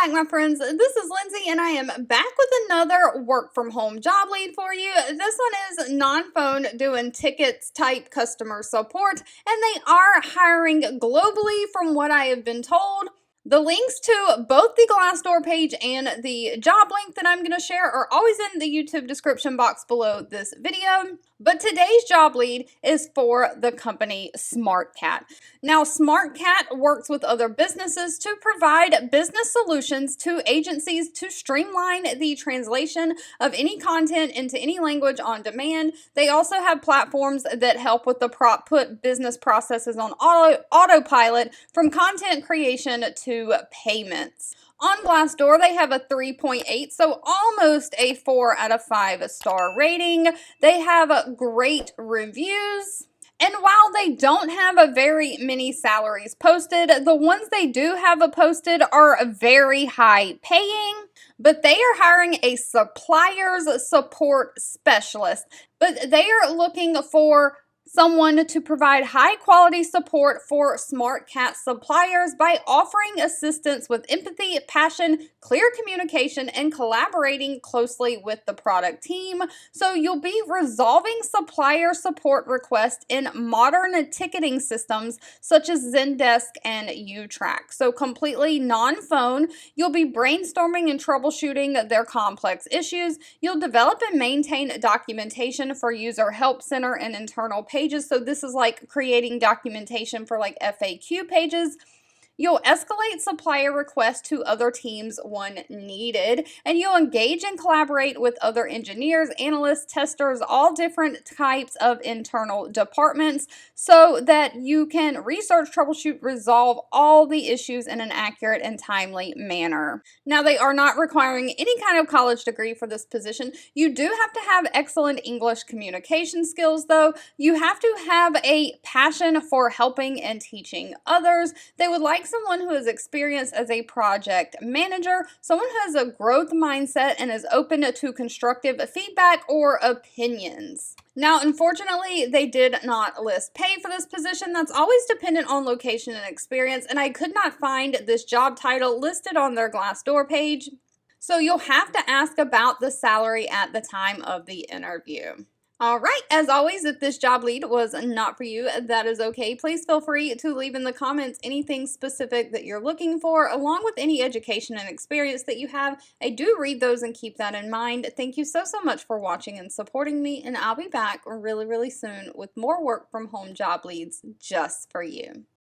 back, my friends. This is Lindsay, and I am back with another work from home job lead for you. This one is non-phone doing tickets type customer support, and they are hiring globally from what I have been told. The links to both the Glassdoor page and the job link that I'm going to share are always in the YouTube description box below this video. But today's job lead is for the company SmartCat. Now, SmartCat works with other businesses to provide business solutions to agencies to streamline the translation of any content into any language on demand. They also have platforms that help with the put business processes on autopilot from content creation to payments. On Glassdoor, they have a 3.8, so almost a 4 out of 5 star rating. They have great reviews. And while they don't have a very many salaries posted, the ones they do have posted are very high paying. But they are hiring a suppliers support specialist. But they are looking for someone to provide high quality support for SmartCat suppliers by offering assistance with empathy, passion, clear communication, and collaborating closely with the product team. So you'll be resolving supplier support requests in modern ticketing systems such as Zendesk and U-Track. So completely non-phone, you'll be brainstorming and troubleshooting their complex issues. You'll develop and maintain documentation for user help center and internal pages. So this is like creating documentation for like FAQ pages. You'll escalate supplier requests to other teams when needed, and you'll engage and collaborate with other engineers, analysts, testers, all different types of internal departments so that you can research, troubleshoot, resolve all the issues in an accurate and timely manner. Now, they are not requiring any kind of college degree for this position. You do have to have excellent English communication skills, though. You have to have a passion for helping and teaching others. They would like someone who is experienced as a project manager, someone who has a growth mindset and is open to constructive feedback or opinions. Now, unfortunately, they did not list pay for this position. That's always dependent on location and experience, and I could not find this job title listed on their Glassdoor page. So you'll have to ask about the salary at the time of the interview. All right, as always, if this job lead was not for you, that is okay. Please feel free to leave in the comments anything specific that you're looking for, along with any education and experience that you have. I do read those and keep that in mind. Thank you so much for watching and supporting me, and I'll be back really soon with more work from home job leads just for you.